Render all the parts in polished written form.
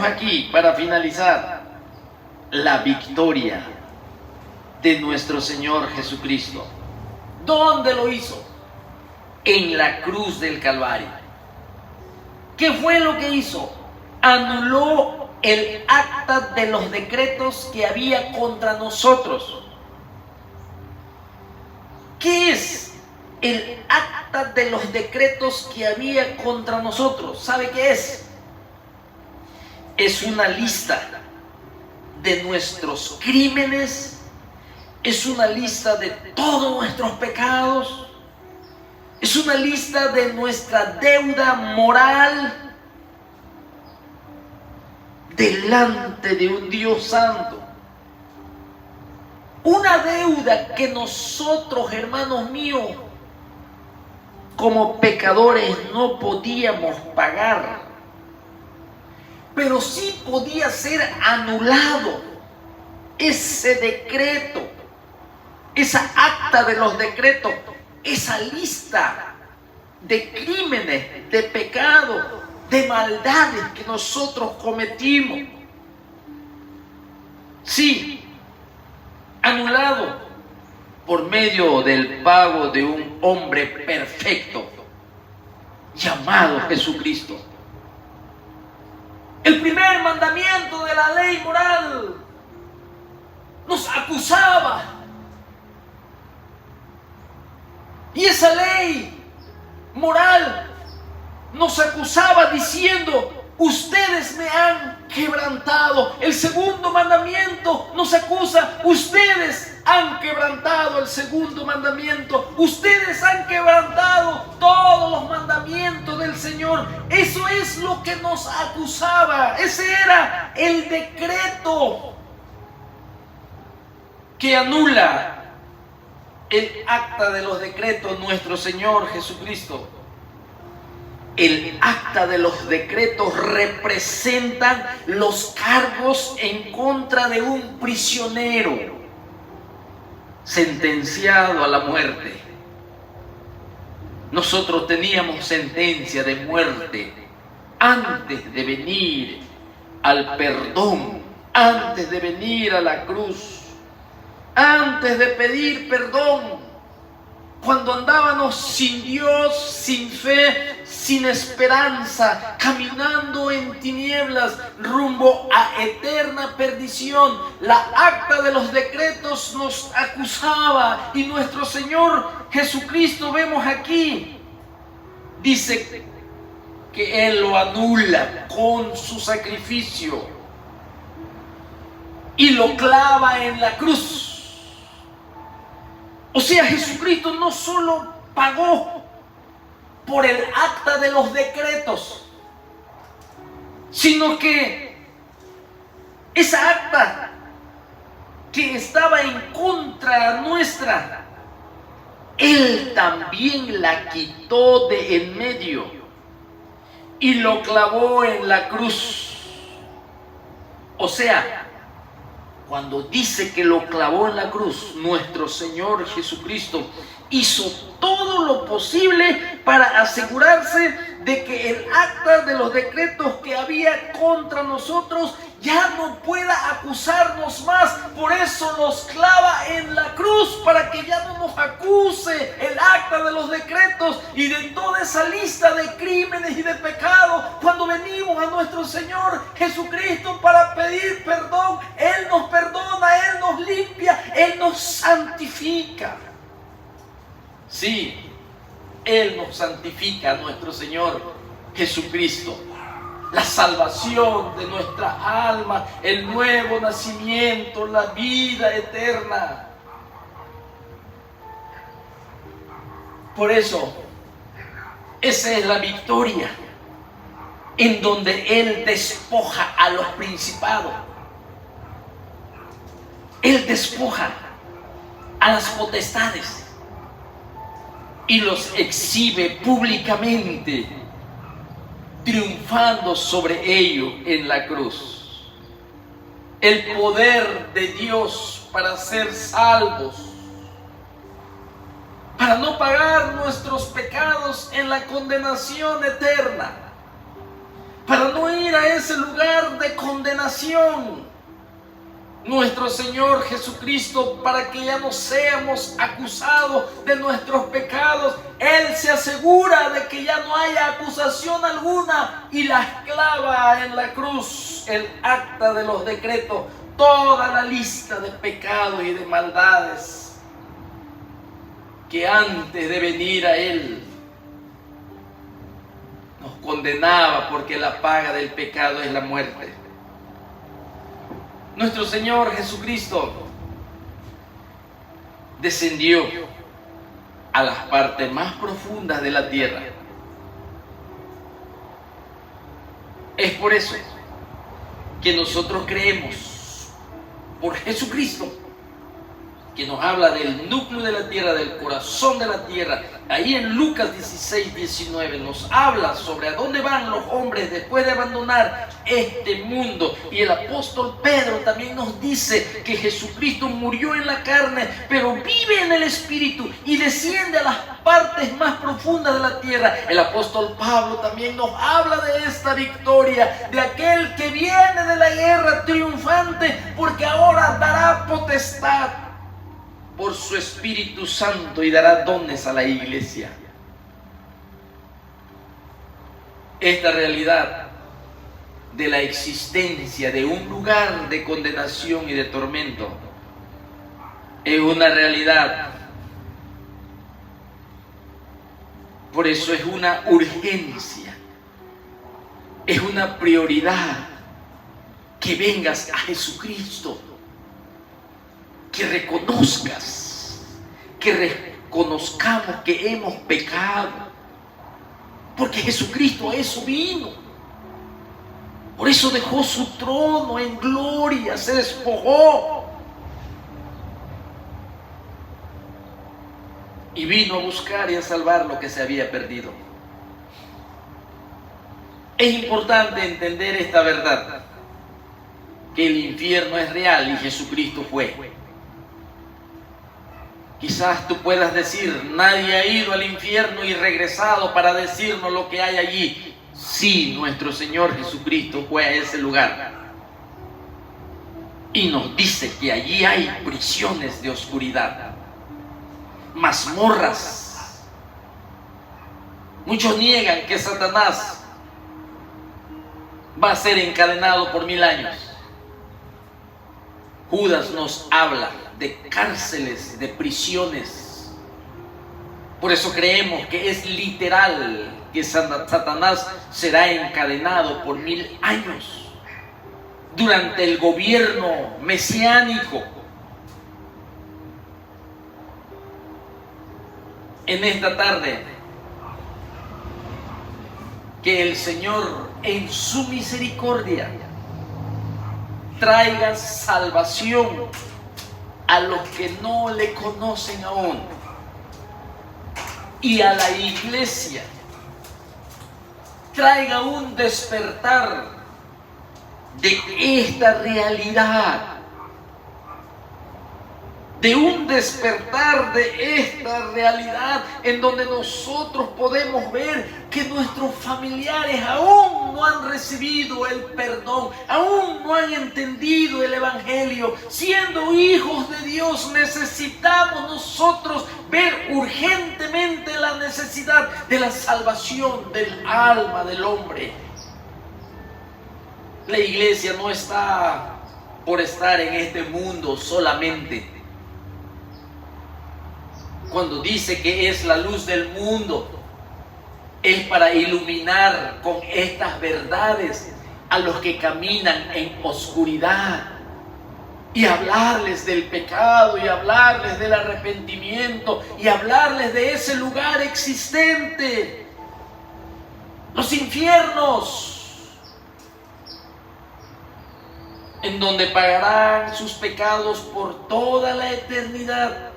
Aquí, para finalizar, la victoria de nuestro Señor Jesucristo. ¿Dónde lo hizo? En la cruz del Calvario. ¿Qué fue lo que hizo? Anuló el acta de los decretos que había contra nosotros. ¿Qué es el acta de los decretos que había contra nosotros? ¿Sabe qué es? Es una lista de nuestros crímenes, es una lista de todos nuestros pecados, es una lista de nuestra deuda moral delante de un Dios santo. Una deuda que nosotros, hermanos míos, como pecadores no podíamos pagar. Pero sí podía ser anulado ese decreto, esa acta de los decretos, esa lista de crímenes, de pecados, de maldades que nosotros cometimos. Sí, anulado por medio del pago de un hombre perfecto llamado Jesucristo. El primer mandamiento de la ley moral nos acusaba. Y esa ley moral nos acusaba diciendo: ustedes me han quebrantado. El segundo mandamiento nos acusa: ustedes han quebrantado el segundo mandamiento. Ustedes han quebrantado todos los mandamientos del Señor. Eso es lo que nos acusaba. Ese era el decreto que anula el acta de los decretos nuestro Señor Jesucristo. El acta de los decretos representan los cargos en contra de un prisionero sentenciado a la muerte. Nosotros teníamos sentencia de muerte antes de venir al perdón, antes de venir a la cruz, antes de pedir perdón. Cuando andábamos sin Dios, sin fe, sin esperanza, caminando en tinieblas rumbo a eterna perdición, la acta de los decretos nos acusaba, y nuestro Señor Jesucristo, vemos aquí, dice que Él lo anula con su sacrificio y lo clava en la cruz. O sea, Jesucristo no solo pagó por el acta de los decretos, sino que esa acta que estaba en contra nuestra, Él también la quitó de en medio y lo clavó en la cruz. O sea, cuando dice que lo clavó en la cruz, nuestro Señor Jesucristo hizo todo lo posible para asegurarse de que el acta de los decretos que había contra nosotros ya no pueda acusarnos más. Por eso los clava en la cruz, para que ya no nos acuse el acta de los decretos y de toda esa lista de crímenes y de pecados. Cuando venimos a nuestro Señor Jesucristo para pedir perdón, Él nos perdona, Él nos limpia, Él nos santifica. Sí, Él nos santifica, nuestro Señor Jesucristo. La salvación de nuestra alma, el nuevo nacimiento, la vida eterna. Por eso, esa es la victoria en donde Él despoja a los principados. Él despoja a las potestades y los exhibe públicamente, triunfando sobre ellos en la cruz. El poder de Dios para ser salvos, para no pagar nuestros pecados en la condenación eterna, para no ir a ese lugar de condenación. Nuestro Señor Jesucristo, para que ya no seamos acusados de nuestros pecados, Él se asegura de que ya no haya acusación alguna y las clava en la cruz, el acta de los decretos, toda la lista de pecados y de maldades que antes de venir a Él nos condenaba, porque la paga del pecado es la muerte. Nuestro Señor Jesucristo descendió a las partes más profundas de la tierra. Es por eso que nosotros creemos por Jesucristo, que nos habla del núcleo de la tierra, del corazón de la tierra. Ahí en Lucas 16, 19 nos habla sobre a dónde van los hombres después de abandonar este mundo. Y el apóstol Pedro también nos dice que Jesucristo murió en la carne, pero vive en el Espíritu y desciende a las partes más profundas de la tierra. El apóstol Pablo también nos habla de esta victoria, de aquel que viene de la guerra triunfante, porque ahora dará potestad por su Espíritu Santo y dará dones a la iglesia. Esta realidad de la existencia de un lugar de condenación y de tormento es una realidad. Por eso es una urgencia, es una prioridad que vengas a Jesucristo, que reconozcas, que reconozcamos que hemos pecado, porque Jesucristo a eso vino. Por eso dejó su trono en gloria, se despojó y vino a buscar y a salvar lo que se había perdido. Es importante entender esta verdad, que el infierno es real y Jesucristo fue. Quizás tú puedas decir, nadie ha ido al infierno y regresado para decirnos lo que hay allí. Sí, nuestro Señor Jesucristo fue a ese lugar y nos dice que allí hay prisiones de oscuridad, mazmorras. Muchos niegan que Satanás va a ser encadenado por 1000 años. Judas nos habla de cárceles, de prisiones. Por eso creemos que es literal que Satanás será encadenado por 1000 años durante el gobierno mesiánico. En esta tarde, que el Señor en su misericordia traiga salvación a los que no le conocen aún, y a la iglesia traiga un despertar de esta realidad, de un despertar de esta realidad en donde nosotros podemos ver que nuestros familiares aún no han recibido el perdón, aún no han entendido el Evangelio. Siendo hijos de Dios, necesitamos nosotros ver urgentemente la necesidad de la salvación del alma del hombre. La iglesia no está por estar en este mundo solamente. Cuando dice que es la luz del mundo, es para iluminar con estas verdades a los que caminan en oscuridad, y hablarles del pecado, y hablarles del arrepentimiento, y hablarles de ese lugar existente, los infiernos, en donde pagarán sus pecados por toda la eternidad.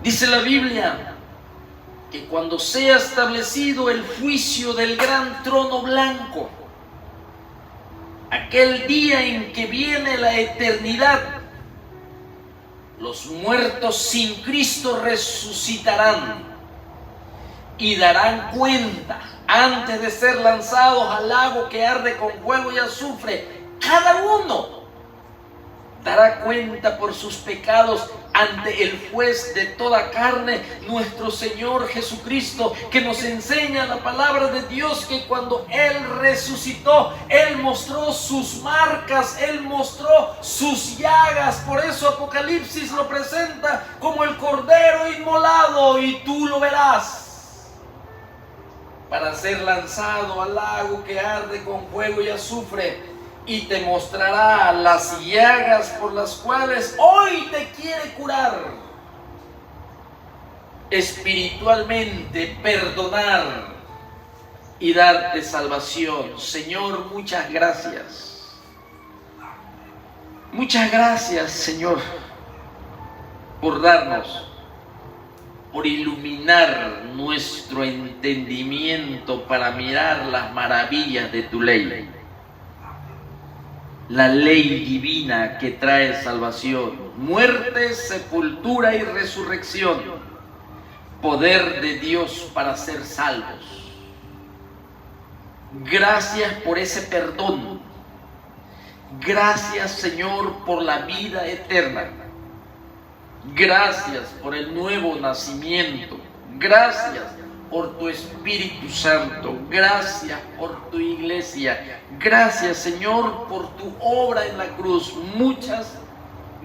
Dice la Biblia que cuando sea establecido el juicio del gran trono blanco, aquel día en que viene la eternidad, los muertos sin Cristo resucitarán y darán cuenta antes de ser lanzados al lago que arde con fuego y azufre, cada uno dará cuenta por sus pecados ante el juez de toda carne, nuestro Señor Jesucristo, que nos enseña la palabra de Dios, que cuando Él resucitó, Él mostró sus marcas, Él mostró sus llagas. Por eso Apocalipsis lo presenta como el Cordero inmolado, y tú lo verás, para ser lanzado al lago que arde con fuego y azufre. Y te mostrará las llagas por las cuales hoy te quiere curar, espiritualmente perdonar y darte salvación. Señor, muchas gracias. Muchas gracias, Señor, por darnos, por iluminar nuestro entendimiento para mirar las maravillas de tu ley. La ley divina que trae salvación, muerte, sepultura y resurrección, poder de Dios para ser salvos. Gracias por ese perdón. Gracias, Señor, por la vida eterna. Gracias por el nuevo nacimiento. Gracias por tu Espíritu Santo. Gracias por tu iglesia. Gracias, Señor, por tu obra en la cruz. Muchas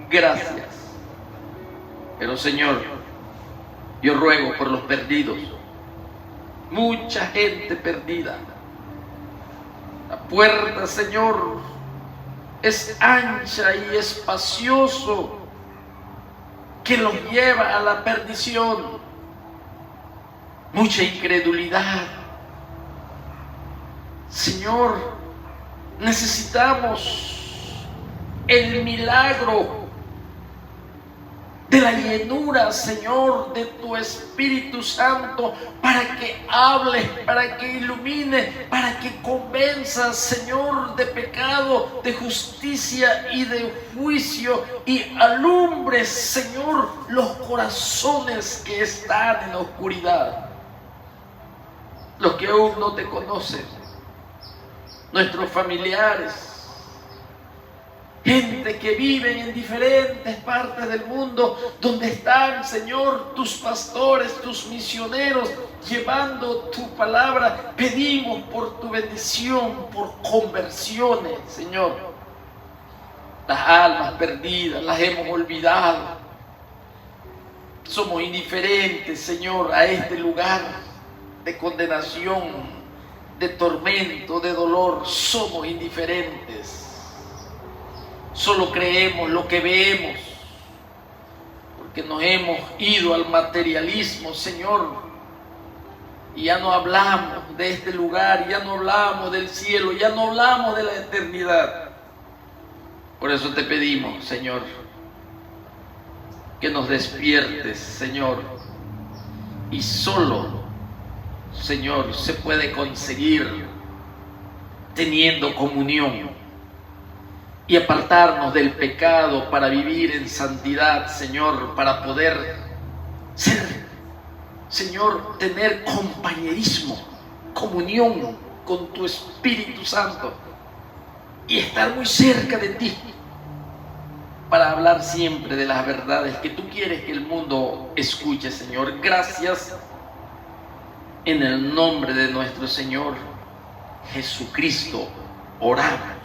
gracias. Pero, Señor, yo ruego por los perdidos. Mucha gente perdida. La puerta, Señor, es ancha y espacioso, que los lleva a la perdición. Mucha incredulidad. Señor, necesitamos el milagro de la llenura, Señor, de tu Espíritu Santo, para que hable, para que ilumine, para que convenza, Señor, de pecado, de justicia y de juicio, y alumbre, Señor, los corazones que están en la oscuridad. Los que aún no te conocen, nuestros familiares, gente que vive en diferentes partes del mundo, donde están, Señor, tus pastores, tus misioneros, llevando tu palabra. Pedimos por tu bendición, por conversiones, Señor. Las almas perdidas las hemos olvidado. Somos indiferentes, Señor, a este lugar de condenación, de tormento, de dolor. Somos indiferentes. Solo creemos lo que vemos, porque nos hemos ido al materialismo, Señor, y ya no hablamos de este lugar, ya no hablamos del cielo, ya no hablamos de la eternidad. Por eso te pedimos, Señor, que nos despiertes, Señor, y solo, Señor, se puede conseguir teniendo comunión y apartarnos del pecado para vivir en santidad, Señor, para poder ser, Señor, tener compañerismo, comunión con tu Espíritu Santo y estar muy cerca de ti para hablar siempre de las verdades que tú quieres que el mundo escuche, Señor. Gracias en el nombre de nuestro Señor Jesucristo oramos.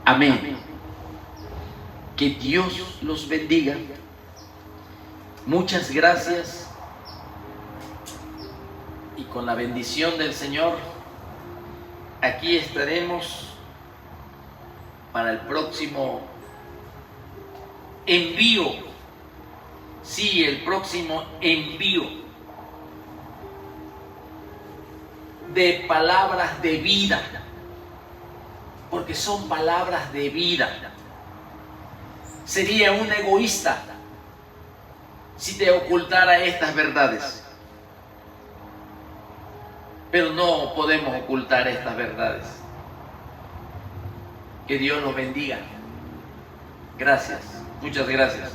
Amén. Que Dios los bendiga. Muchas gracias. Y con la bendición del Señor, aquí estaremos para el próximo envío. Sí, el próximo envío de palabras de vida. Porque son palabras de vida. Sería un egoísta si te ocultara estas verdades. Pero no podemos ocultar estas verdades. Que Dios los bendiga. Gracias. Muchas gracias.